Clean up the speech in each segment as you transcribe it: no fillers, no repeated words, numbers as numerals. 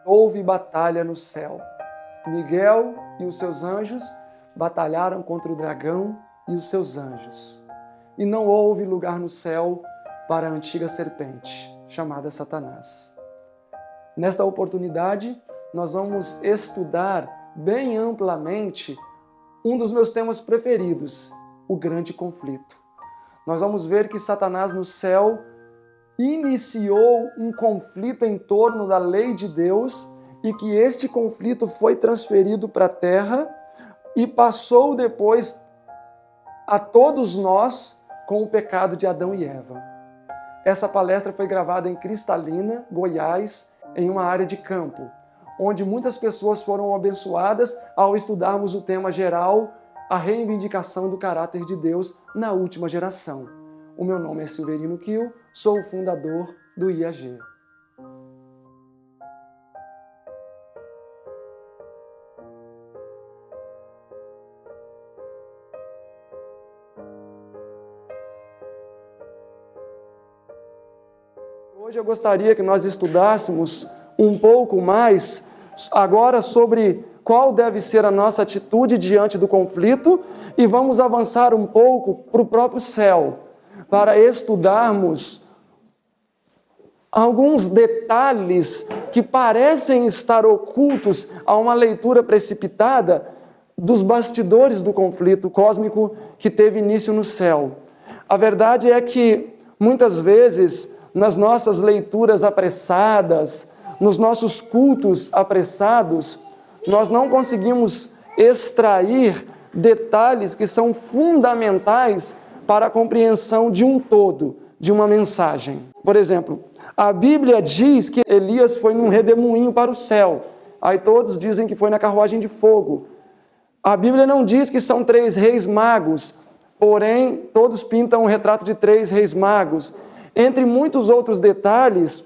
houve batalha no céu. Miguel e os seus anjos batalharam contra o dragão e os seus anjos. E não houve lugar no céu para a antiga serpente, chamada Satanás. Nesta oportunidade, nós vamos estudar bem amplamente um dos meus temas preferidos, o grande conflito. Nós vamos ver que Satanás no céu iniciou um conflito em torno da lei de Deus e que este conflito foi transferido para a terra e passou depois a todos nós com o pecado de Adão e Eva. Essa palestra foi gravada em Cristalina, Goiás, em uma área de campo, onde muitas pessoas foram abençoadas ao estudarmos o tema geral, a reivindicação do caráter de Deus na última geração. O meu nome é Silverino Kiel, sou o fundador do IAG. Hoje eu gostaria que nós estudássemos um pouco mais agora sobre qual deve ser a nossa atitude diante do conflito e vamos avançar um pouco para o próprio céu, para estudarmos alguns detalhes que parecem estar ocultos a uma leitura precipitada dos bastidores do conflito cósmico que teve início no céu. A verdade é que, muitas vezes, nas nossas leituras apressadas, nos nossos cultos apressados, nós não conseguimos extrair detalhes que são fundamentais para a compreensão de um todo, de uma mensagem. Por exemplo, a Bíblia diz que Elias foi num redemoinho para o céu. Aí todos dizem que foi na carruagem de fogo. A Bíblia não diz que são 3 reis magos, porém todos pintam um retrato de 3 reis magos. Entre muitos outros detalhes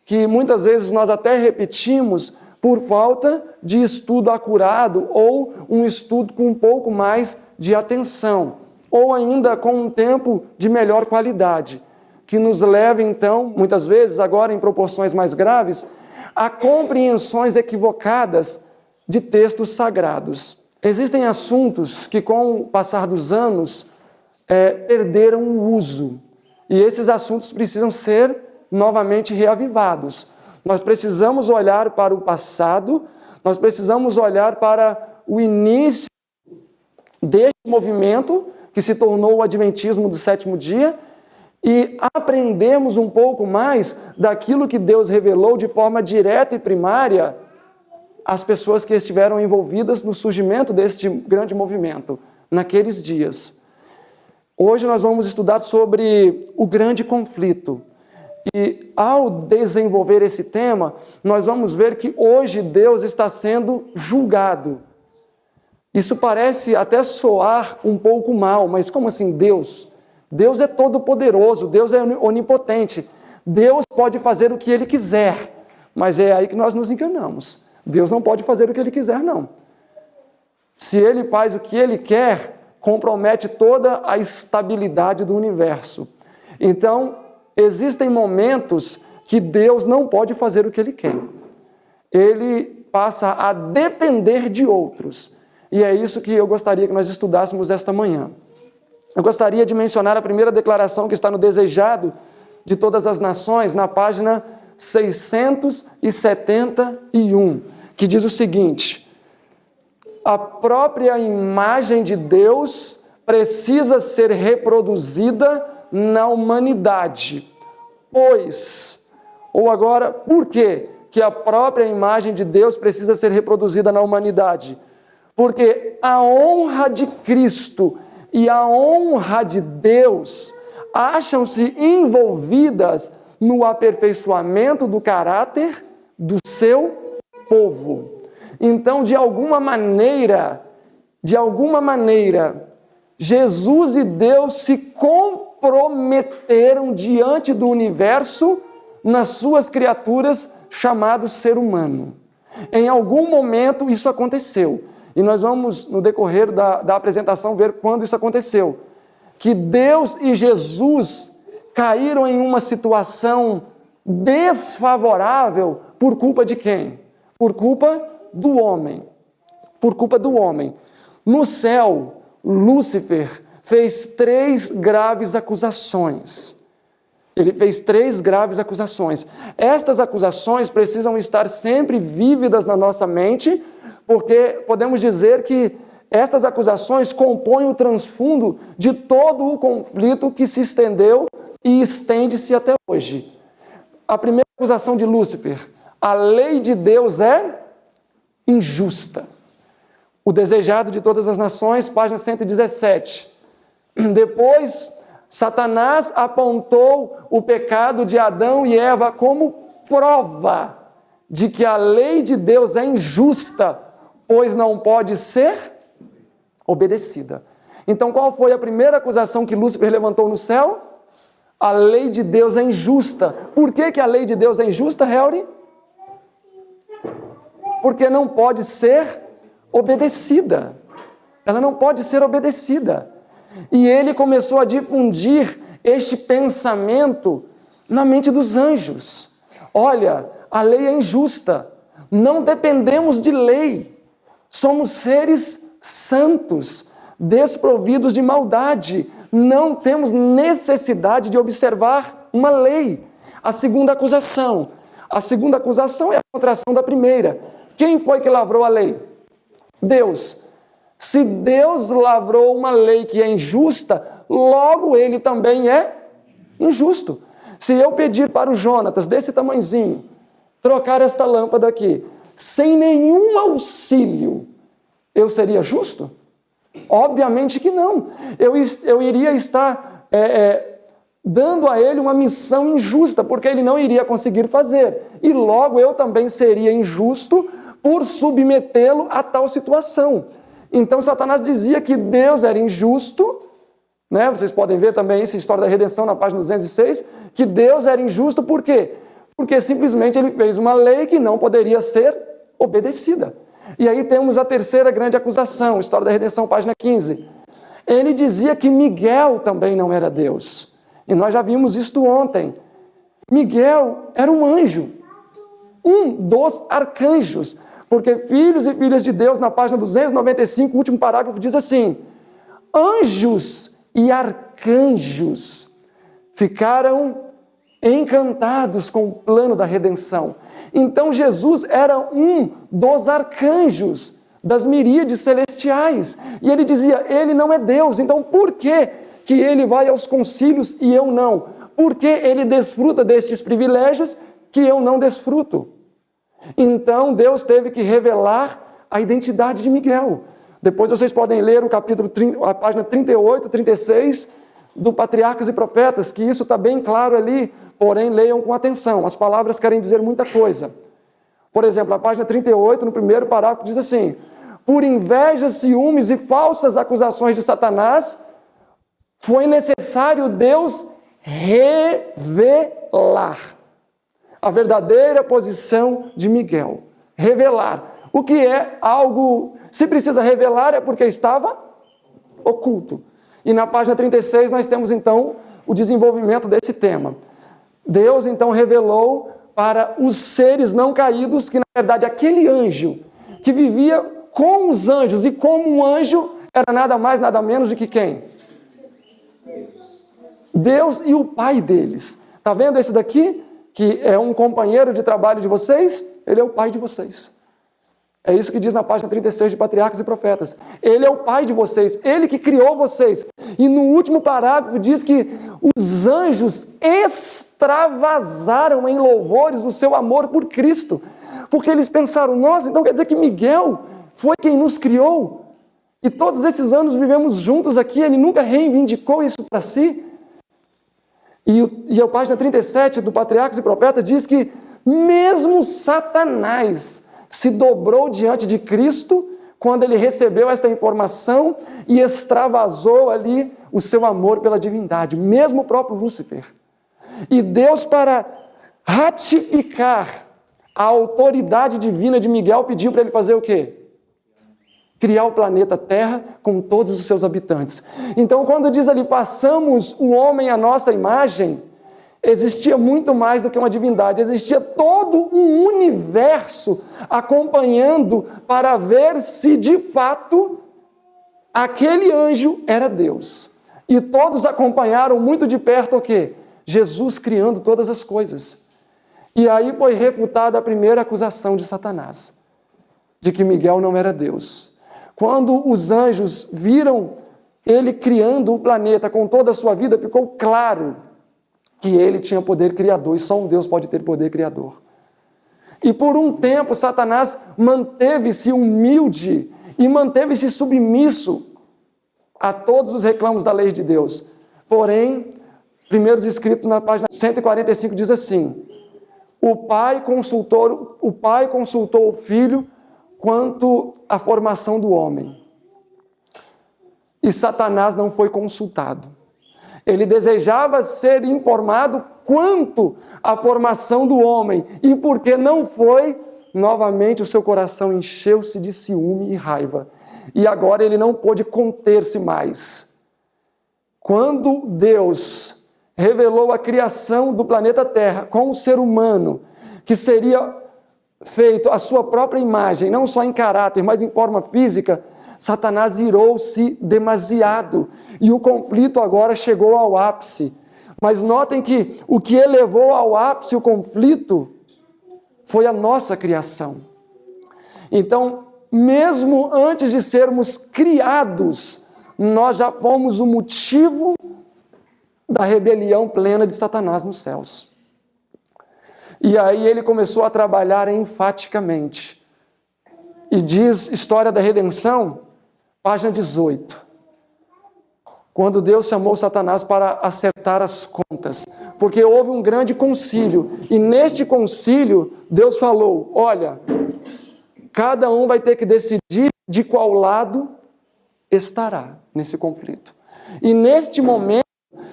que muitas vezes nós até repetimos por falta de estudo acurado ou um estudo com um pouco mais de atenção, ou ainda com um tempo de melhor qualidade, que nos leva então, muitas vezes, agora em proporções mais graves, a compreensões equivocadas de textos sagrados. Existem assuntos que com o passar dos anos perderam o uso. E esses assuntos precisam ser novamente reavivados. Nós precisamos olhar para o passado, nós precisamos olhar para o início deste movimento que se tornou o Adventismo do 7º dia e aprendermos um pouco mais daquilo que Deus revelou de forma direta e primária às pessoas que estiveram envolvidas no surgimento deste grande movimento naqueles dias. Hoje nós vamos estudar sobre o grande conflito. E ao desenvolver esse tema, nós vamos ver que hoje Deus está sendo julgado. Isso parece até soar um pouco mal, mas como assim Deus? Deus é todo-poderoso, Deus é onipotente. Deus pode fazer o que Ele quiser, mas é aí que nós nos enganamos. Deus não pode fazer o que Ele quiser, não. Se Ele faz o que Ele quer, compromete toda a estabilidade do universo. Então, existem momentos que Deus não pode fazer o que Ele quer. Ele passa a depender de outros. E é isso que eu gostaria que nós estudássemos esta manhã. Eu gostaria de mencionar a primeira declaração que está no Desejado de Todas as Nações, na página 671, que diz o seguinte: a própria imagem de Deus precisa ser reproduzida na humanidade. Pois, ou agora, por quê que a própria imagem de Deus precisa ser reproduzida na humanidade? Porque a honra de Cristo e a honra de Deus acham-se envolvidas no aperfeiçoamento do caráter do seu povo. Então, de alguma maneira, Jesus e Deus se comprometeram diante do universo nas suas criaturas, chamado ser humano. Em algum momento isso aconteceu. E nós vamos, no decorrer da apresentação, ver quando isso aconteceu. Que Deus e Jesus caíram em uma situação desfavorável por culpa de quem? Por culpa do homem. Por culpa do homem. No céu, Lúcifer fez 3 graves acusações. Ele fez 3 graves acusações. Estas acusações precisam estar sempre vívidas na nossa mente, porque podemos dizer que estas acusações compõem o transfundo de todo o conflito que se estendeu e estende-se até hoje. A primeira acusação de Lúcifer: a lei de Deus é injusta. O desejado de todas as nações, página 117. Depois, Satanás apontou o pecado de Adão e Eva como prova de que a lei de Deus é injusta, pois não pode ser obedecida. Então, qual foi a primeira acusação que Lúcifer levantou no céu? A lei de Deus é injusta. Por que a lei de Deus é injusta, Helry? Porque não pode ser obedecida. Ela não pode ser obedecida. E ele começou a difundir este pensamento na mente dos anjos. Olha, a lei é injusta. Não dependemos de lei. Somos seres santos, desprovidos de maldade. Não temos necessidade de observar uma lei. A segunda acusação é a contração da primeira. Quem foi que lavrou a lei? Deus. Se Deus lavrou uma lei que é injusta, logo ele também é injusto. Se eu pedir para o Jonatas, desse tamanhozinho, trocar esta lâmpada aqui, sem nenhum auxílio, eu seria justo? Obviamente que não. Eu iria estar dando a ele uma missão injusta, porque ele não iria conseguir fazer. E logo eu também seria injusto por submetê-lo a tal situação. Então Satanás dizia que Deus era injusto, né? Vocês podem ver também isso, História da Redenção, na página 206, que Deus era injusto por quê? Porque simplesmente ele fez uma lei que não poderia ser obedecida. E aí temos a terceira grande acusação, História da Redenção, página 15. Ele dizia que Miguel também não era Deus. E nós já vimos isto ontem. Miguel era um anjo, um dos arcanjos. Porque filhos e filhas de Deus, na página 295, o último parágrafo diz assim: anjos e arcanjos ficaram encantados com o plano da redenção. Então Jesus era um dos arcanjos, das miríades celestiais. E ele dizia, ele não é Deus, então por que ele vai aos concílios e eu não? Por que ele desfruta destes privilégios que eu não desfruto? Então Deus teve que revelar a identidade de Miguel. Depois vocês podem ler o capítulo 30, a página 38, 36 do Patriarcas e Profetas, que isso está bem claro ali, porém leiam com atenção, as palavras querem dizer muita coisa. Por exemplo, a página 38, no primeiro parágrafo, diz assim: por inveja, ciúmes e falsas acusações de Satanás, foi necessário Deus revelar a verdadeira posição de Miguel. Revelar. O que é algo, se precisa revelar, é porque estava oculto. E na página 36 nós temos então o desenvolvimento desse tema. Deus então revelou para os seres não caídos que na verdade aquele anjo que vivia com os anjos e como um anjo era nada mais, nada menos do que quem? Deus e o pai deles. Está vendo esse daqui? Que é um companheiro de trabalho de vocês? Ele é o pai de vocês. É isso que diz na página 36 de Patriarcas e Profetas. Ele é o pai de vocês, ele que criou vocês. E no último parágrafo diz que os anjos extravasaram em louvores o seu amor por Cristo. Porque eles pensaram, nossa, então quer dizer que Miguel foi quem nos criou? E todos esses anos vivemos juntos aqui, ele nunca reivindicou isso para si? E a página 37 do Patriarcas e Profetas diz que mesmo Satanás se dobrou diante de Cristo quando ele recebeu esta informação e extravasou ali o seu amor pela divindade, mesmo o próprio Lúcifer. E Deus, para ratificar a autoridade divina de Miguel, pediu para ele fazer o quê? Criar o planeta Terra com todos os seus habitantes. Então, quando diz ali, façamos o homem à nossa imagem, existia muito mais do que uma divindade, existia todo um universo acompanhando para ver se de fato aquele anjo era Deus. E todos acompanharam muito de perto o quê? Jesus criando todas as coisas. E aí foi refutada a primeira acusação de Satanás, de que Miguel não era Deus. Quando os anjos viram ele criando o planeta com toda a sua vida, ficou claro que ele tinha poder criador, e só um Deus pode ter poder criador. E por um tempo, Satanás manteve-se humilde e manteve-se submisso a todos os reclamos da lei de Deus. Porém, primeiros escritos na página 145 diz assim: o pai consultou o filho quanto à formação do homem. E Satanás não foi consultado. Ele desejava ser informado quanto à formação do homem. E porque não foi, novamente o seu coração encheu-se de ciúme e raiva. E agora ele não pôde conter-se mais. Quando Deus revelou a criação do planeta Terra com o ser humano, que seria feito à sua própria imagem, não só em caráter, mas em forma física, Satanás irou-se demasiado e o conflito agora chegou ao ápice. Mas notem que o que elevou ao ápice o conflito foi a nossa criação. Então, mesmo antes de sermos criados, nós já fomos o motivo da rebelião plena de Satanás nos céus. E aí ele começou a trabalhar enfaticamente. E diz História da Redenção, página 18. Quando Deus chamou Satanás para acertar as contas. Porque houve um grande concílio. E neste concílio, Deus falou: olha, cada um vai ter que decidir de qual lado estará nesse conflito. E neste momento,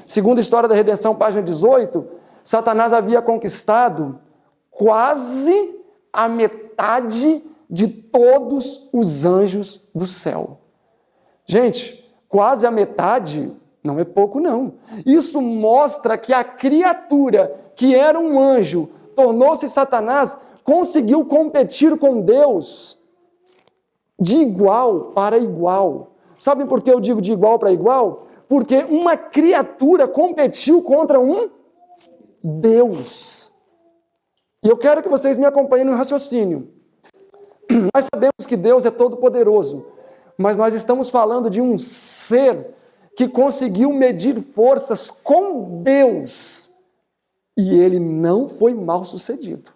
segundo a História da Redenção, página 18, Satanás havia conquistado quase a metade de todos os anjos do céu. Gente, quase a metade não é pouco, não. Isso mostra que a criatura que era um anjo, tornou-se Satanás, conseguiu competir com Deus de igual para igual. Sabem por que eu digo de igual para igual? Porque uma criatura competiu contra um Deus. E eu quero que vocês me acompanhem no raciocínio. Nós sabemos que Deus é todo-poderoso, mas nós estamos falando de um ser que conseguiu medir forças com Deus. E ele não foi mal sucedido.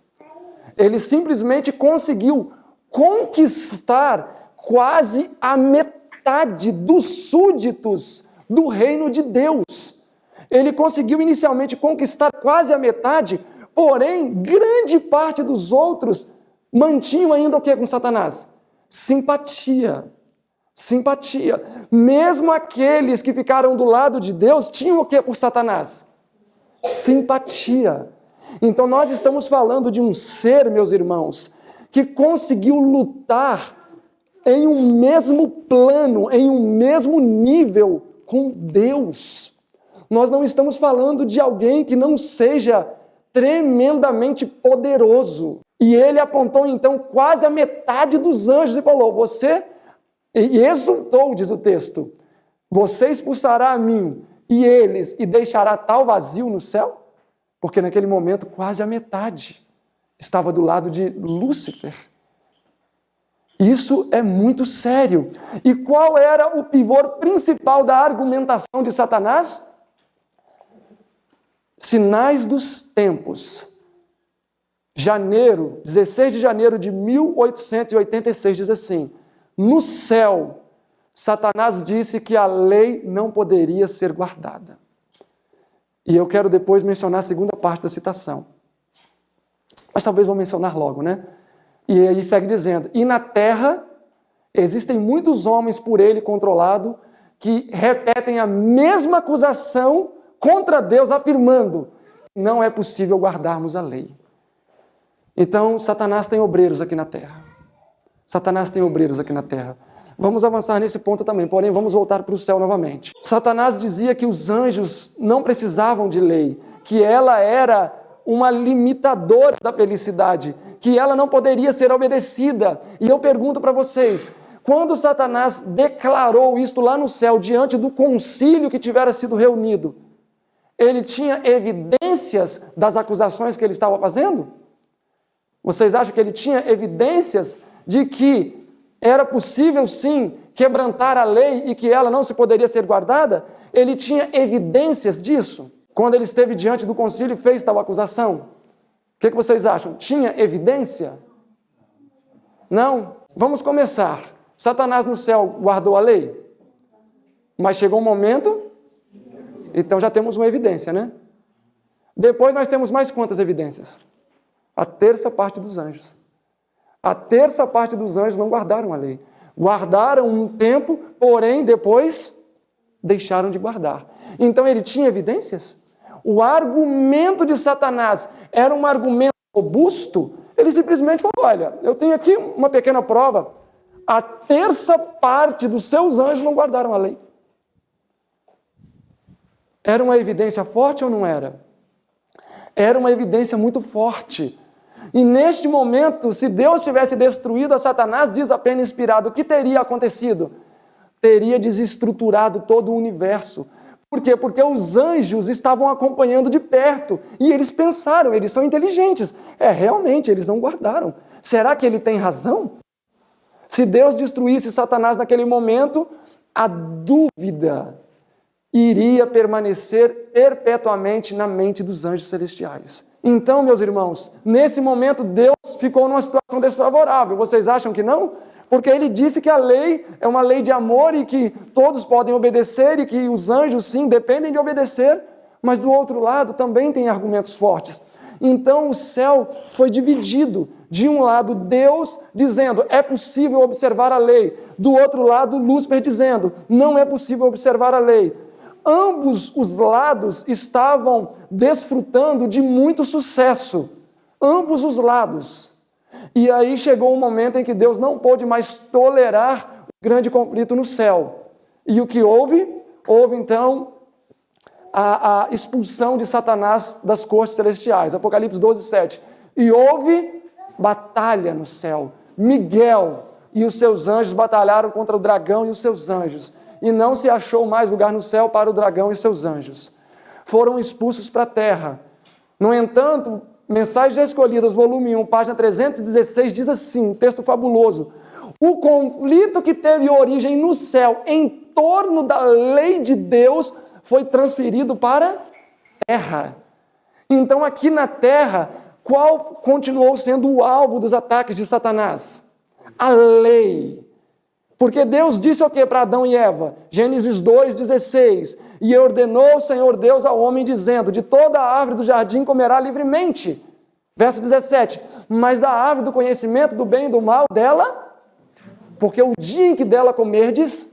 Ele simplesmente conseguiu conquistar quase a metade dos súditos do reino de Deus. Ele conseguiu inicialmente conquistar quase a metade, porém, grande parte dos outros mantinham ainda o que com Satanás? Simpatia. Simpatia. Mesmo aqueles que ficaram do lado de Deus tinham o que por Satanás? Simpatia. Então nós estamos falando de um ser, meus irmãos, que conseguiu lutar em um mesmo plano, em um mesmo nível com Deus. Nós não estamos falando de alguém que não seja tremendamente poderoso. E ele apontou então quase a metade dos anjos e falou: você, e exultou, diz o texto, você expulsará a mim e eles e deixará tal vazio no céu? Porque naquele momento quase a metade estava do lado de Lúcifer. Isso é muito sério. E qual era o pivô principal da argumentação de Satanás? Sinais dos tempos. 16 de janeiro de 1886, diz assim: no céu, Satanás disse que a lei não poderia ser guardada. E eu quero depois mencionar a segunda parte da citação. Mas talvez vou mencionar logo, né? E aí segue dizendo: e na terra existem muitos homens por ele controlado que repetem a mesma acusação contra Deus, afirmando: não é possível guardarmos a lei. Então, Satanás tem obreiros aqui na terra. Satanás tem obreiros aqui na terra. Vamos avançar nesse ponto também, porém vamos voltar para o céu novamente. Satanás dizia que os anjos não precisavam de lei, que ela era uma limitadora da felicidade, que ela não poderia ser obedecida. E eu pergunto para vocês, quando Satanás declarou isto lá no céu, diante do concílio que tivera sido reunido, ele tinha evidências das acusações que ele estava fazendo? Vocês acham que ele tinha evidências de que era possível sim quebrantar a lei e que ela não se poderia ser guardada? Ele tinha evidências disso? Quando ele esteve diante do concílio e fez tal acusação? O que vocês acham? Tinha evidência? Não? Vamos começar. Satanás no céu guardou a lei? Mas chegou um momento, então já temos uma evidência, né? Depois nós temos mais quantas evidências? A terça parte dos anjos. A terça parte dos anjos não guardaram a lei. Guardaram um tempo, porém depois deixaram de guardar. Então ele tinha evidências? O argumento de Satanás era um argumento robusto? Ele simplesmente falou, olha, eu tenho aqui uma pequena prova. A terça parte dos seus anjos não guardaram a lei. Era uma evidência forte ou não era? Era uma evidência muito forte. E neste momento, se Deus tivesse destruído a Satanás, diz a pena inspirada, o que teria acontecido? Teria desestruturado todo o universo. Por quê? Porque os anjos estavam acompanhando de perto e eles pensaram, eles são inteligentes. Realmente, eles não guardaram. Será que ele tem razão? Se Deus destruísse Satanás naquele momento, a dúvida iria permanecer perpetuamente na mente dos anjos celestiais. Então, meus irmãos, nesse momento Deus ficou numa situação desfavorável. Vocês acham que não? Porque ele disse que a lei é uma lei de amor e que todos podem obedecer e que os anjos, sim, dependem de obedecer, mas do outro lado também tem argumentos fortes. Então o céu foi dividido. De um lado, Deus dizendo, é possível observar a lei. Do outro lado, Lúcifer dizendo, não é possível observar a lei. Ambos os lados estavam desfrutando de muito sucesso. Ambos os lados. E aí chegou um momento em que Deus não pôde mais tolerar o grande conflito no céu. E o que houve? Houve então a expulsão de Satanás das cortes celestiais. Apocalipse 12, 7. E houve batalha no céu. Miguel e os seus anjos batalharam contra o dragão e os seus anjos. E não se achou mais lugar no céu para o dragão e seus anjos. Foram expulsos para a terra. No entanto, Mensagens Escolhidas, volume 1, página 316, diz assim, um texto fabuloso. O conflito que teve origem no céu em torno da lei de Deus foi transferido para a terra. Então, aqui na terra, qual continuou sendo o alvo dos ataques de Satanás? A lei. Porque Deus disse o que para Adão e Eva? Gênesis 2,16. E ordenou o Senhor Deus ao homem, dizendo, de toda a árvore do jardim comerá livremente. Verso 17. Mas da árvore do conhecimento do bem e do mal dela, porque o dia em que dela comerdes,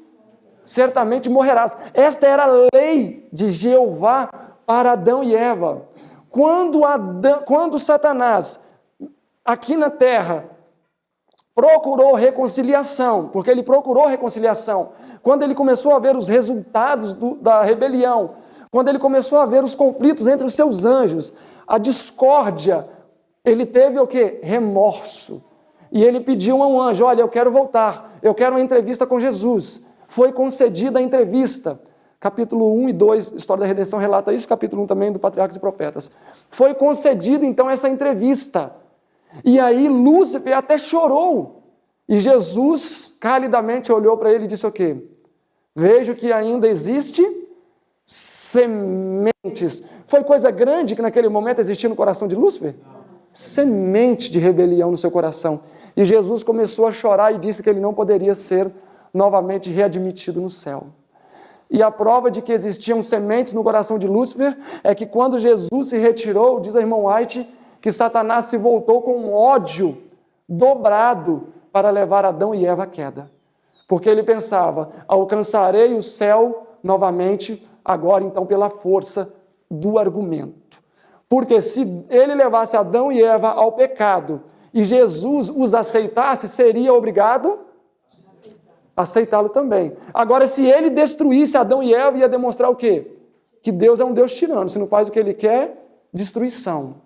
certamente morrerás. Esta era a lei de Jeová para Adão e Eva. Quando Satanás, aqui na terra, procurou reconciliação, porque ele procurou reconciliação, quando ele começou a ver os resultados da rebelião, quando ele começou a ver os conflitos entre os seus anjos, a discórdia, ele teve o quê? Remorso. E ele pediu a um anjo, olha, eu quero voltar, eu quero uma entrevista com Jesus. Foi concedida a entrevista. Capítulo 1 e 2, História da Redenção relata isso, capítulo 1 também do Patriarcas e Profetas. Foi concedida então essa entrevista. E aí Lúcifer até chorou. E Jesus calidamente olhou para ele e disse o quê? Vejo que ainda existe sementes. Foi coisa grande que naquele momento existia no coração de Lúcifer? Semente de rebelião no seu coração. E Jesus começou a chorar e disse que ele não poderia ser novamente readmitido no céu. E a prova de que existiam sementes no coração de Lúcifer é que quando Jesus se retirou, diz a irmã White, que Satanás se voltou com um ódio dobrado para levar Adão e Eva à queda. Porque ele pensava, alcançarei o céu novamente, agora então pela força do argumento. Porque se ele levasse Adão e Eva ao pecado e Jesus os aceitasse, seria obrigado aceitá-lo também. Agora, se ele destruísse Adão e Eva, ia demonstrar o quê? Que Deus é um Deus tirano, se não faz o que ele quer, destruição.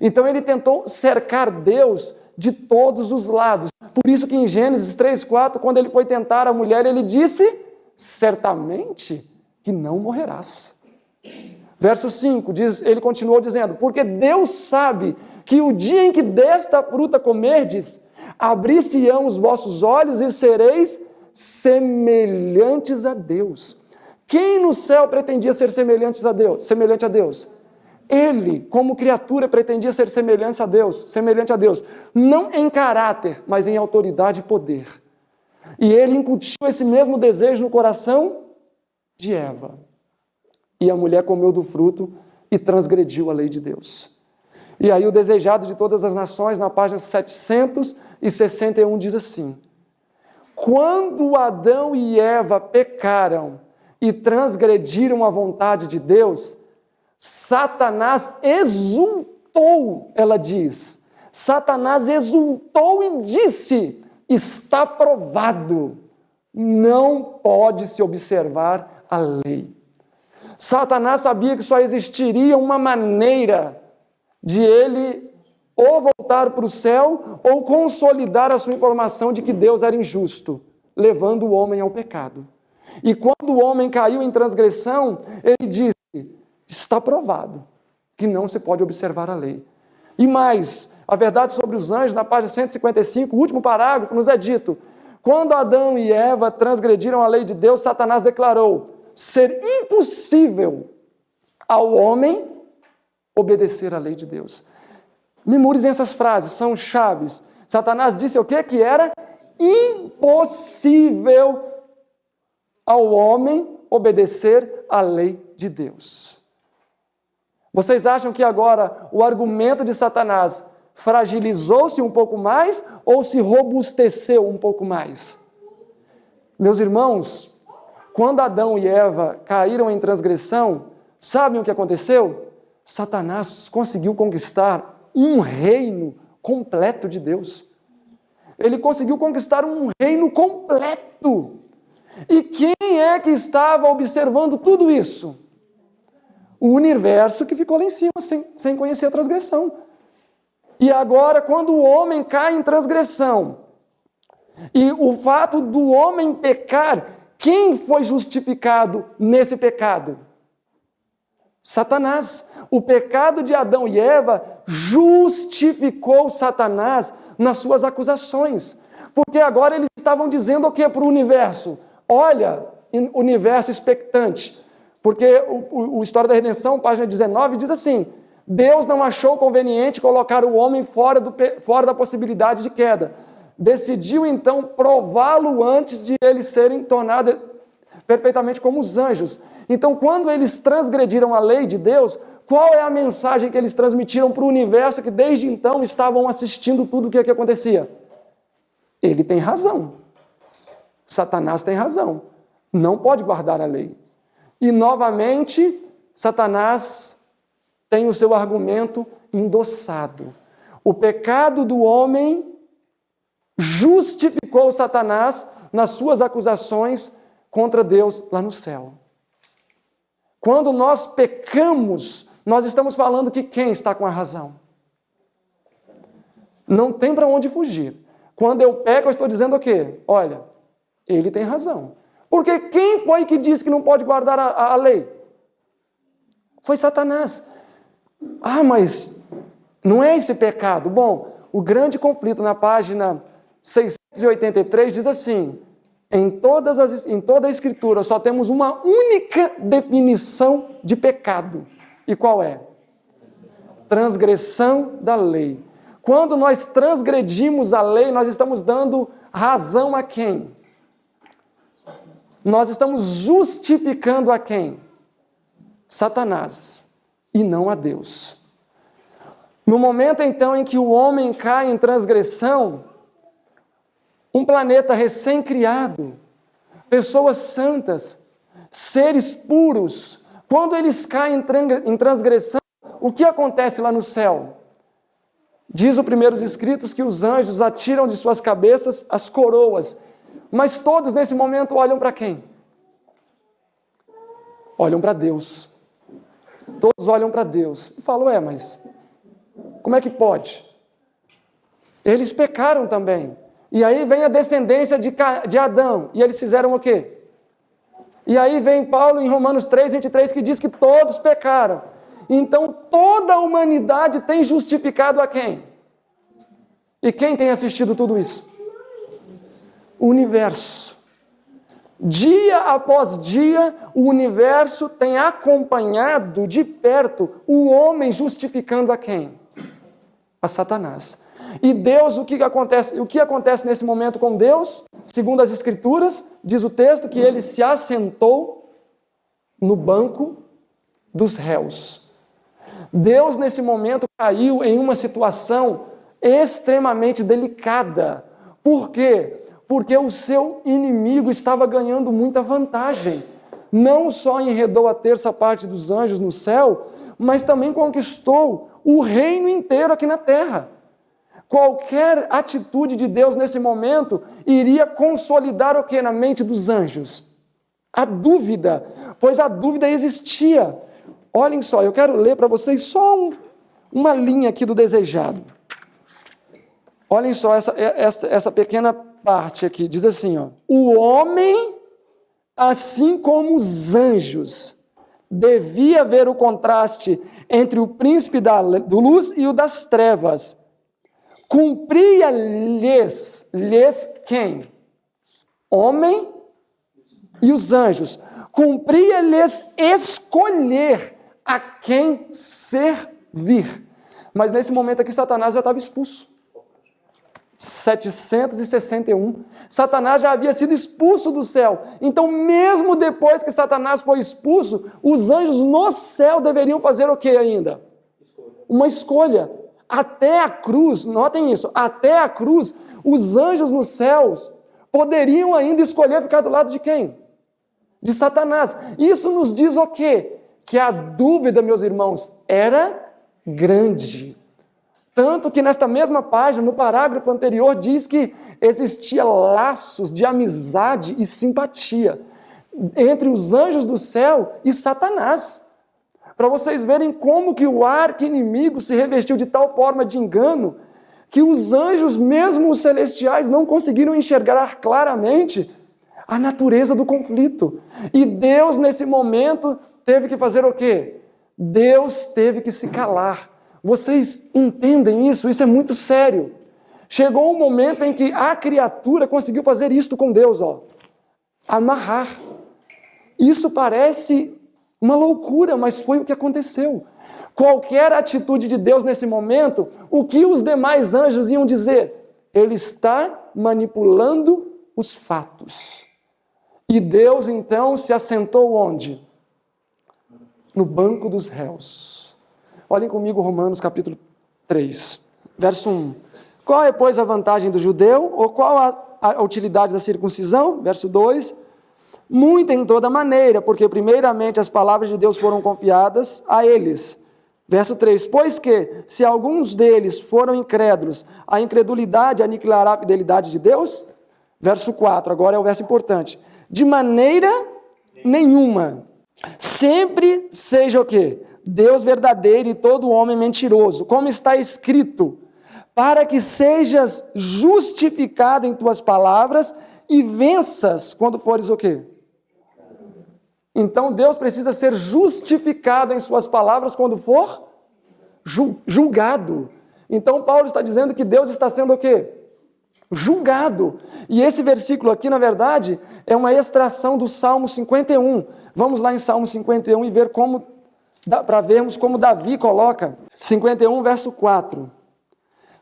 Então ele tentou cercar Deus de todos os lados. Por isso que em Gênesis 3:4, quando ele foi tentar a mulher, ele disse, certamente que não morrerás. Verso 5, ele continuou dizendo, porque Deus sabe que o dia em que desta fruta comerdes, abrir-se-ão os vossos olhos e sereis semelhantes a Deus. Quem no céu pretendia ser semelhante a Deus? Ele, como criatura, pretendia ser semelhante a Deus, não em caráter, mas em autoridade e poder. E ele incutiu esse mesmo desejo no coração de Eva. E a mulher comeu do fruto e transgrediu a lei de Deus. E aí o desejado de todas as nações, na página 761, diz assim, quando Adão e Eva pecaram e transgrediram a vontade de Deus, Satanás exultou, ela diz. Satanás exultou e disse, está provado, não pode se observar a lei. Satanás sabia que só existiria uma maneira de ele ou voltar para o céu ou consolidar a sua informação de que Deus era injusto, levando o homem ao pecado. E quando o homem caiu em transgressão, ele disse, está provado que não se pode observar a lei. E mais, a verdade sobre os anjos, na página 155, o último parágrafo, nos é dito, quando Adão e Eva transgrediram a lei de Deus, Satanás declarou ser impossível ao homem obedecer à lei de Deus. Memorizem essas frases, são chaves. Satanás disse o quê? Que era impossível ao homem obedecer à lei de Deus. Vocês acham que agora o argumento de Satanás fragilizou-se um pouco mais ou se robusteceu um pouco mais? Meus irmãos, quando Adão e Eva caíram em transgressão, sabem o que aconteceu? Satanás conseguiu conquistar um reino completo de Deus. Ele conseguiu conquistar um reino completo. E quem é que estava observando tudo isso? O universo que ficou lá em cima, sem conhecer a transgressão. E agora, quando o homem cai em transgressão, e o fato do homem pecar, quem foi justificado nesse pecado? Satanás. O pecado de Adão e Eva justificou Satanás nas suas acusações. Porque agora eles estavam dizendo o que para o universo? Olha, universo expectante. Porque o História da Redenção, página 19, diz assim, Deus não achou conveniente colocar o homem fora da possibilidade de queda. Decidiu então prová-lo antes de eles serem tornados perfeitamente como os anjos. Então, quando eles transgrediram a lei de Deus, qual é a mensagem que eles transmitiram para o universo que desde então estavam assistindo tudo o que acontecia? Ele tem razão. Satanás tem razão. Não pode guardar a lei. E, novamente, Satanás tem o seu argumento endossado. O pecado do homem justificou Satanás nas suas acusações contra Deus lá no céu. Quando nós pecamos, nós estamos falando que quem está com a razão? Não tem para onde fugir. Quando eu peco, eu estou dizendo o quê? Olha, ele tem razão. Porque quem foi que disse que não pode guardar a lei? Foi Satanás. Ah, mas não é esse pecado. Bom, o grande conflito na página 683 diz assim, em toda a Escritura só temos uma única definição de pecado. E qual é? Transgressão da lei. Quando nós transgredimos a lei, nós estamos dando razão a quem? Nós estamos justificando a quem? Satanás, e não a Deus. No momento, então, em que o homem cai em transgressão, um planeta recém-criado, pessoas santas, seres puros, quando eles caem em transgressão, o que acontece lá no céu? Diz o primeiros escritos que os anjos atiram de suas cabeças as coroas. Mas todos nesse momento olham para quem? Olham para Deus. Todos olham para Deus e falam, mas como é que pode? Eles pecaram também. E aí vem a descendência de Adão. E eles fizeram o quê? E aí vem Paulo em Romanos 3:23 que diz que todos pecaram. Então toda a humanidade tem justificado a quem? E quem tem assistido tudo isso? O universo. Dia após dia, o universo tem acompanhado de perto o homem justificando a quem? A Satanás. E Deus, o que acontece nesse momento com Deus? Segundo as Escrituras, diz o texto que ele se assentou no banco dos réus. Deus, nesse momento, caiu em uma situação extremamente delicada. Por quê? Porque o seu inimigo estava ganhando muita vantagem. Não só enredou a terça parte dos anjos no céu, mas também conquistou o reino inteiro aqui na terra. Qualquer atitude de Deus nesse momento iria consolidar o que na mente dos anjos? A dúvida, pois a dúvida existia. Olhem só, eu quero ler para vocês só uma linha aqui do desejado. Olhem só essa pequena parte aqui, diz assim, o homem, assim como os anjos, devia ver o contraste entre o príncipe do luz e o das trevas. Cumpria-lhes quem? Homem e os anjos. Cumpria-lhes escolher a quem servir. Mas nesse momento aqui, Satanás já estava expulso. 761. Satanás já havia sido expulso do céu. Então, mesmo depois que Satanás foi expulso, os anjos no céu deveriam fazer o que ainda? Uma escolha. Até a cruz, notem isso, até a cruz, os anjos nos céus poderiam ainda escolher ficar do lado de quem? De Satanás. Isso nos diz o quê? Que a dúvida, meus irmãos, era grande. Tanto que nesta mesma página, no parágrafo anterior, diz que existia laços de amizade e simpatia entre os anjos do céu e Satanás. Para vocês verem como que o arqui-inimigo se revestiu de tal forma de engano que os anjos, mesmo os celestiais, não conseguiram enxergar claramente a natureza do conflito. E Deus, nesse momento, teve que fazer o quê? Deus teve que se calar. Vocês entendem isso? Isso é muito sério. Chegou um momento em que a criatura conseguiu fazer isto com Deus, amarrar. Isso parece uma loucura, mas foi o que aconteceu. Qualquer atitude de Deus nesse momento, o que os demais anjos iam dizer? Ele está manipulando os fatos. E Deus, então, se assentou onde? No banco dos réus. Olhem comigo Romanos capítulo 3, verso 1. Qual é, pois, a vantagem do judeu? Ou qual a utilidade da circuncisão? Verso 2. Muito em toda maneira, porque primeiramente as palavras de Deus foram confiadas a eles. Verso 3, pois que, se alguns deles foram incrédulos, a incredulidade aniquilará a fidelidade de Deus? Verso 4, agora é o verso importante. De maneira nenhuma. Sempre seja o quê? Deus verdadeiro e todo homem mentiroso, como está escrito, para que sejas justificado em tuas palavras e venças quando fores o quê? Então Deus precisa ser justificado em suas palavras quando for julgado. Então Paulo está dizendo que Deus está sendo o quê? Julgado. E esse versículo aqui, na verdade, é uma extração do Salmo 51. Vamos lá em Salmo 51 e ver para vermos como Davi coloca. 51, verso 4.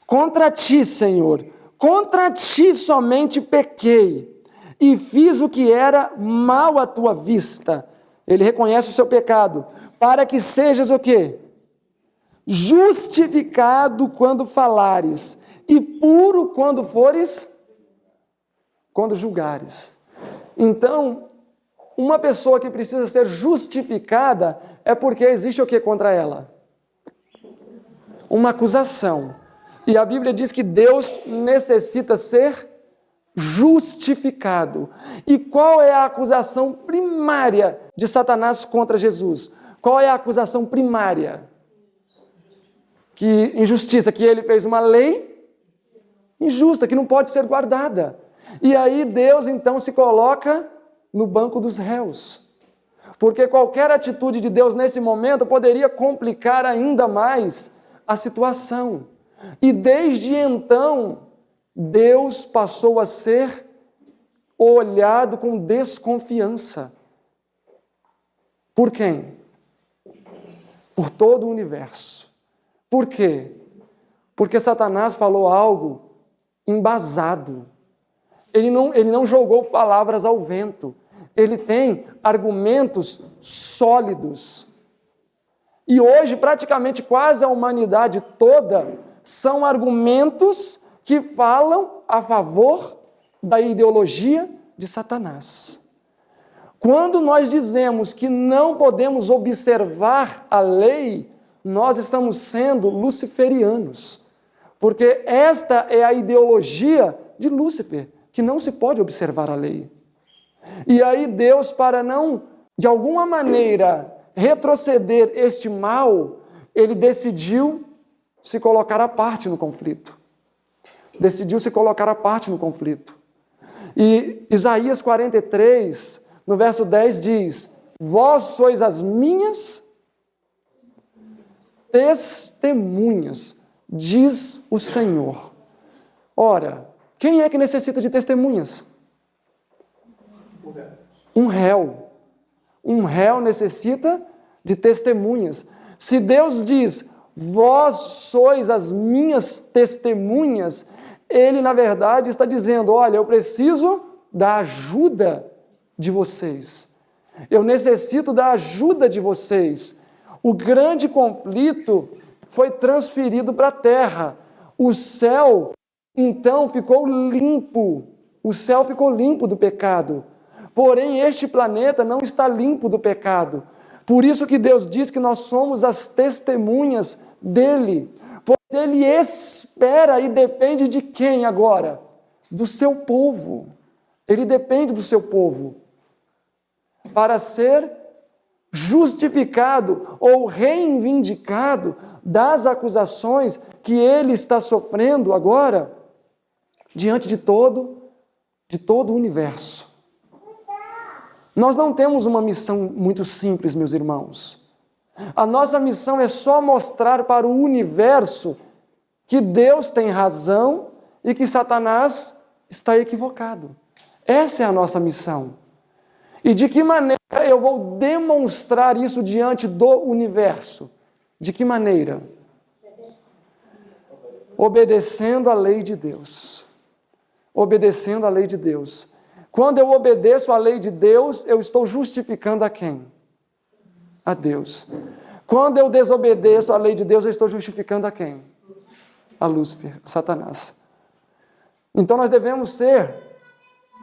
Contra ti, Senhor, contra ti somente pequei, e fiz o que era mal à tua vista. Ele reconhece o seu pecado, para que sejas o quê? Justificado quando falares, e puro quando julgares. Então, uma pessoa que precisa ser justificada é porque existe o que contra ela? Uma acusação. E a Bíblia diz que Deus necessita ser justificado. E qual é a acusação primária de Satanás contra Jesus? Qual é a acusação primária? Que injustiça, que ele fez uma lei injusta, que não pode ser guardada. E aí Deus então se coloca no banco dos réus. Porque qualquer atitude de Deus nesse momento poderia complicar ainda mais a situação. E desde então, Deus passou a ser olhado com desconfiança. Por quem? Por todo o universo. Por quê? Porque Satanás falou algo embasado. Ele não jogou palavras ao vento. Ele tem argumentos sólidos. E hoje, praticamente quase a humanidade toda são argumentos que falam a favor da ideologia de Satanás. Quando nós dizemos que não podemos observar a lei, nós estamos sendo luciferianos. Porque esta é a ideologia de Lúcifer, que não se pode observar a lei. E aí Deus, para não, de alguma maneira, retroceder este mal, ele decidiu se colocar à parte no conflito. Decidiu se colocar à parte no conflito. E Isaías 43, no verso 10 diz: vós sois as minhas testemunhas, diz o Senhor. Ora, quem é que necessita de testemunhas? Um réu. Um réu necessita de testemunhas. Se Deus diz, vós sois as minhas testemunhas, ele, na verdade, está dizendo, olha, eu preciso da ajuda de vocês. Eu necessito da ajuda de vocês. O grande conflito foi transferido para a terra. O céu, então, ficou limpo. O céu ficou limpo do pecado. Porém, este planeta não está limpo do pecado. Por isso que Deus diz que nós somos as testemunhas dele. Pois ele espera e depende de quem agora? Do seu povo. Ele depende do seu povo. Para ser justificado ou reivindicado das acusações que ele está sofrendo agora diante de todo o universo. Nós não temos uma missão muito simples, meus irmãos. A nossa missão é só mostrar para o universo que Deus tem razão e que Satanás está equivocado. Essa é a nossa missão. E de que maneira eu vou demonstrar isso diante do universo? De que maneira? Obedecendo a lei de Deus. Obedecendo a lei de Deus. Quando eu obedeço à lei de Deus, eu estou justificando a quem? A Deus. Quando eu desobedeço à lei de Deus, eu estou justificando a quem? A Lúcifer, a Satanás. Então nós devemos ser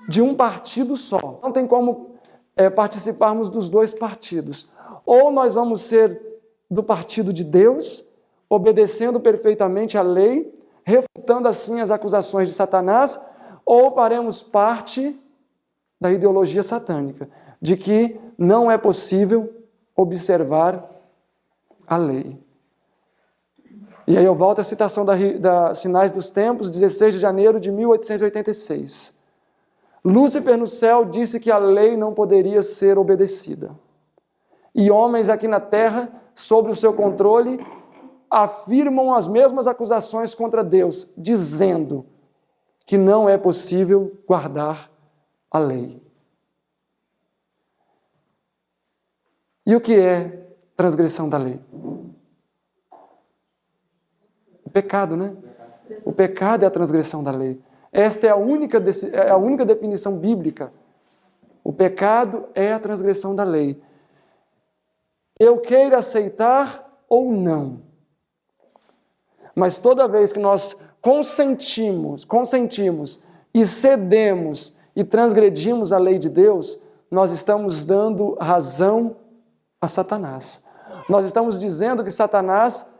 de um partido só. Não tem como participarmos dos dois partidos. Ou nós vamos ser do partido de Deus, obedecendo perfeitamente a lei, refutando assim as acusações de Satanás, ou faremos parte da ideologia satânica, de que não é possível observar a lei. E aí eu volto à citação da Sinais dos Tempos, 16 de janeiro de 1886. Lúcifer no céu disse que a lei não poderia ser obedecida. E homens aqui na terra, sob o seu controle, afirmam as mesmas acusações contra Deus, dizendo que não é possível guardar a lei. E o que é transgressão da lei? O pecado, né? O pecado é a transgressão da lei. Esta é a única definição bíblica. O pecado é a transgressão da lei. Eu queira aceitar ou não. Mas toda vez que nós consentimos e cedemos e transgredimos a lei de Deus, nós estamos dando razão a Satanás. Nós estamos dizendo que Satanás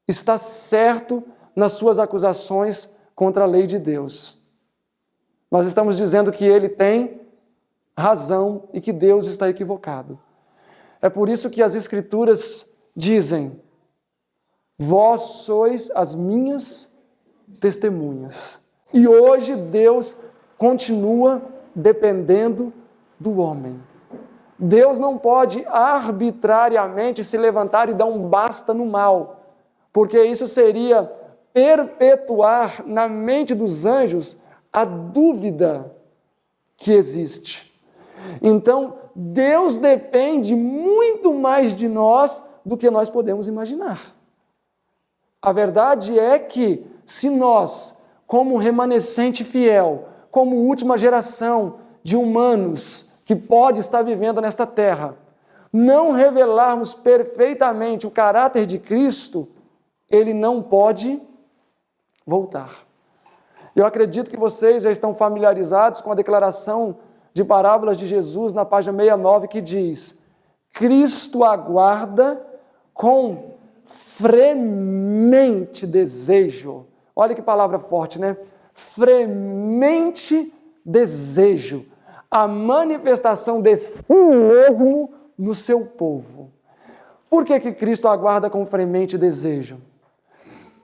está certo nas suas acusações contra a lei de Deus. Nós estamos dizendo que ele tem razão e que Deus está equivocado. É por isso que as Escrituras dizem: vós sois as minhas testemunhas. E hoje Deus continua dependendo do homem. Deus não pode arbitrariamente se levantar e dar um basta no mal, porque isso seria perpetuar na mente dos anjos a dúvida que existe. Então, Deus depende muito mais de nós do que nós podemos imaginar. A verdade é que, se nós, como remanescente fiel, como última geração de humanos que pode estar vivendo nesta terra, não revelarmos perfeitamente o caráter de Cristo, ele não pode voltar. Eu acredito que vocês já estão familiarizados com a declaração de parábolas de Jesus na página 69, que diz: Cristo aguarda com fremente desejo. Olha que palavra forte, né? Fremente desejo. A manifestação de si mesmo no seu povo. Por que Cristo aguarda com fremente desejo?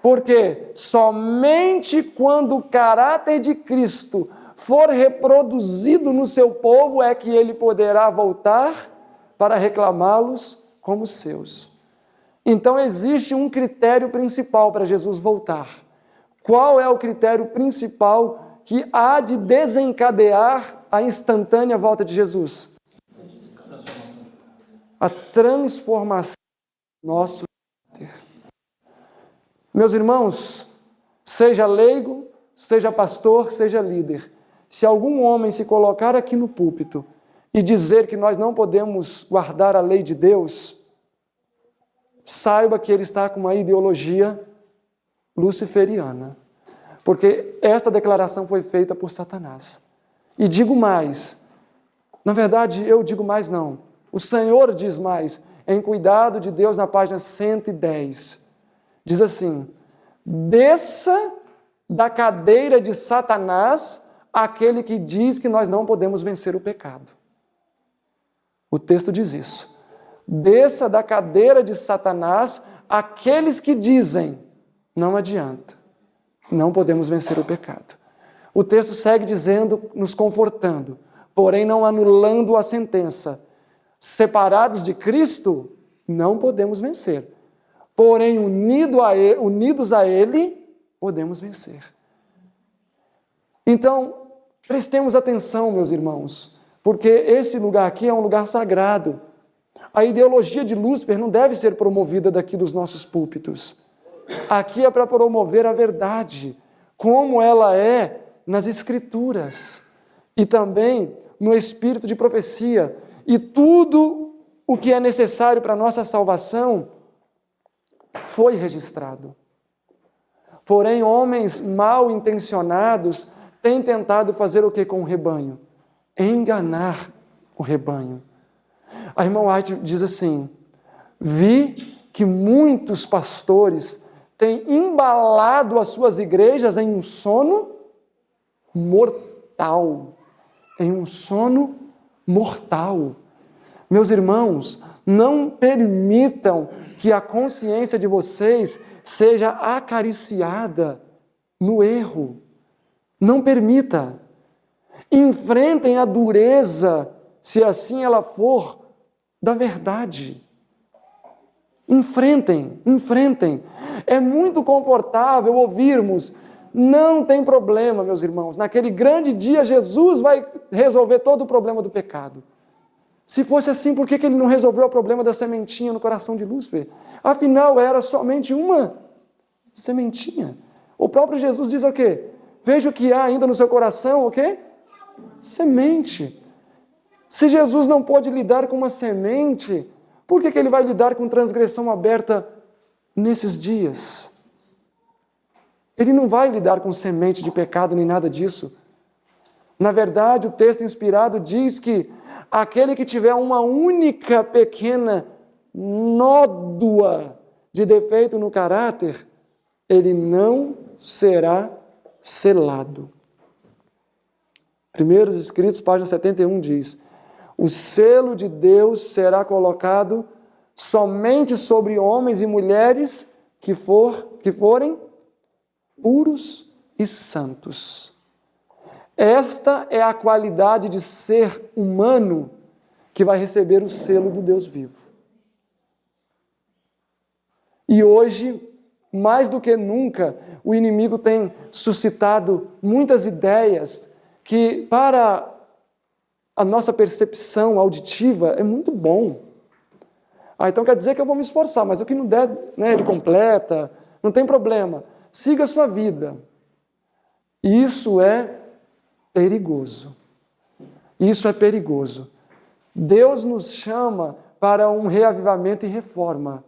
Porque somente quando o caráter de Cristo for reproduzido no seu povo é que ele poderá voltar para reclamá-los como seus. Então existe um critério principal para Jesus voltar. Qual é o critério principal que há de desencadear a instantânea volta de Jesus? A transformação do nosso caráter. Meus irmãos, seja leigo, seja pastor, seja líder, se algum homem se colocar aqui no púlpito e dizer que nós não podemos guardar a lei de Deus, saiba que ele está com uma ideologia luciferiana, porque esta declaração foi feita por Satanás. E digo mais, na verdade eu digo mais não, o Senhor diz mais, em Cuidado de Deus na página 110, diz assim: desça da cadeira de Satanás aquele que diz que nós não podemos vencer o pecado. O texto diz isso. Desça da cadeira de Satanás aqueles que dizem: não adianta, não podemos vencer o pecado. O texto segue dizendo, nos confortando, porém não anulando a sentença. Separados de Cristo, não podemos vencer. Porém, unidos a Ele, podemos vencer. Então, prestemos atenção, meus irmãos, porque esse lugar aqui é um lugar sagrado. A ideologia de Lúcifer não deve ser promovida daqui dos nossos púlpitos. Aqui é para promover a verdade, como ela é nas Escrituras, e também no espírito de profecia. E tudo o que é necessário para a nossa salvação foi registrado. Porém, homens mal intencionados têm tentado fazer o que com o rebanho? Enganar o rebanho. A irmã White diz assim: vi que muitos pastores têm embalado as suas igrejas em um sono mortal. Em um sono mortal. Meus irmãos, não permitam que a consciência de vocês seja acariciada no erro. Não permita. Enfrentem a dureza, se assim ela for, da verdade. Enfrentem. É muito confortável ouvirmos: não tem problema, meus irmãos, naquele grande dia Jesus vai resolver todo o problema do pecado. Se fosse assim, por que ele não resolveu o problema da sementinha no coração de Lúcifer? Afinal, era somente uma sementinha. O próprio Jesus diz o quê? Veja o que há ainda no seu coração, o quê? Semente. Se Jesus não pode lidar com uma semente, por que ele vai lidar com transgressão aberta nesses dias? Ele não vai lidar com semente de pecado nem nada disso. Na verdade, o texto inspirado diz que aquele que tiver uma única pequena nódoa de defeito no caráter, ele não será selado. Primeiros Escritos, página 71, diz: o selo de Deus será colocado somente sobre homens e mulheres que forem puros e santos. Esta é a qualidade de ser humano que vai receber o selo do Deus vivo. E hoje, mais do que nunca, o inimigo tem suscitado muitas ideias que, para a nossa percepção auditiva, é muito bom. Então quer dizer que eu vou me esforçar, mas o que não der, né, ele completa, não tem problema. Siga a sua vida. Isso é perigoso. Isso é perigoso. Deus nos chama para um reavivamento e reforma.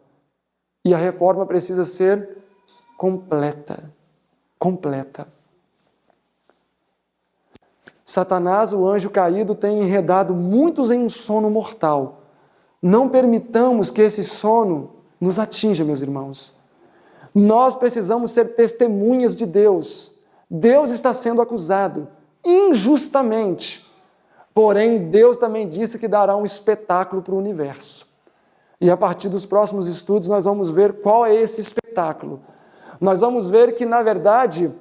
E a reforma precisa ser completa. Completa. Satanás, o anjo caído, tem enredado muitos em um sono mortal. Não permitamos que esse sono nos atinja, meus irmãos. Nós precisamos ser testemunhas de Deus. Deus está sendo acusado injustamente. Porém, Deus também disse que dará um espetáculo para o universo. E a partir dos próximos estudos nós vamos ver qual é esse espetáculo. Nós vamos ver que, na verdade,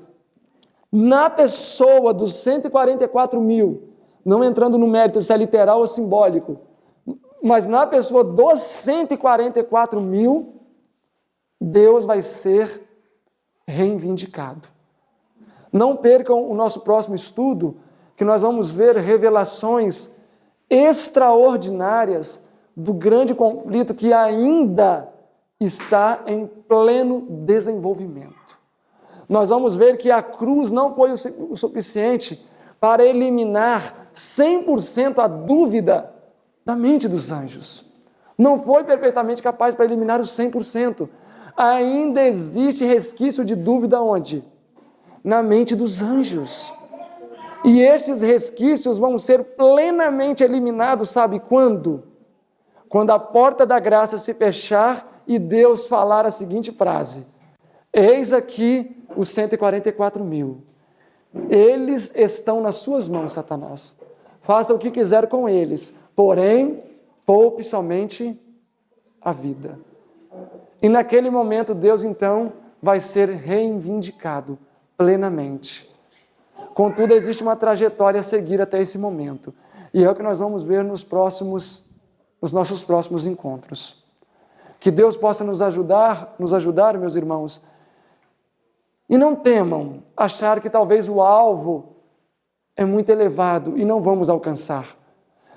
na pessoa dos 144 mil, não entrando no mérito se é literal ou simbólico, mas na pessoa dos 144 mil, Deus vai ser reivindicado. Não percam o nosso próximo estudo, que nós vamos ver revelações extraordinárias do grande conflito que ainda está em pleno desenvolvimento. Nós vamos ver que a cruz não foi o suficiente para eliminar 100% a dúvida da mente dos anjos. Não foi perfeitamente capaz para eliminar os 100%. Ainda existe resquício de dúvida onde? Na mente dos anjos. E estes resquícios vão ser plenamente eliminados, sabe quando? Quando a porta da graça se fechar e Deus falar a seguinte frase: eis aqui os 144 mil. Eles estão nas suas mãos, Satanás. Faça o que quiser com eles, porém, poupe somente a vida. E naquele momento, Deus então vai ser reivindicado plenamente. Contudo, existe uma trajetória a seguir até esse momento. E é o que nós vamos ver nos nossos próximos encontros. Que Deus possa nos ajudar, meus irmãos. E não temam achar que talvez o alvo é muito elevado e não vamos alcançar.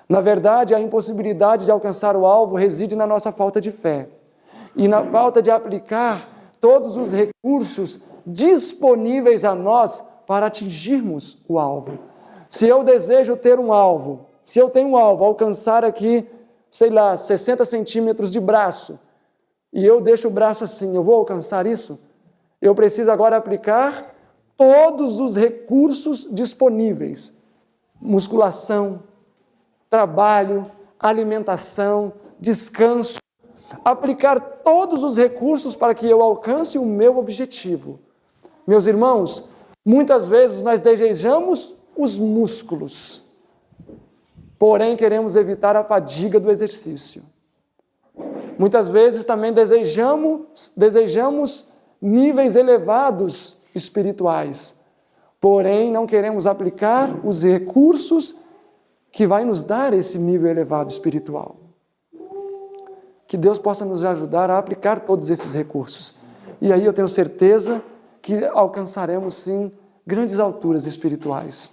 Na verdade, a impossibilidade de alcançar o alvo reside na nossa falta de fé e na falta de aplicar todos os recursos disponíveis a nós para atingirmos o alvo. Se eu desejo ter um alvo, se eu tenho um alvo, alcançar aqui, 60 centímetros de braço, e eu deixo o braço assim, eu vou alcançar isso? Eu preciso agora aplicar todos os recursos disponíveis. Musculação, trabalho, alimentação, descanso. Aplicar todos os recursos para que eu alcance o meu objetivo. Meus irmãos, muitas vezes nós desejamos os músculos, porém queremos evitar a fadiga do exercício. Muitas vezes também desejamos níveis elevados espirituais, porém não queremos aplicar os recursos que vai nos dar esse nível elevado espiritual. Que Deus possa nos ajudar a aplicar todos esses recursos. E aí eu tenho certeza que alcançaremos sim grandes alturas espirituais.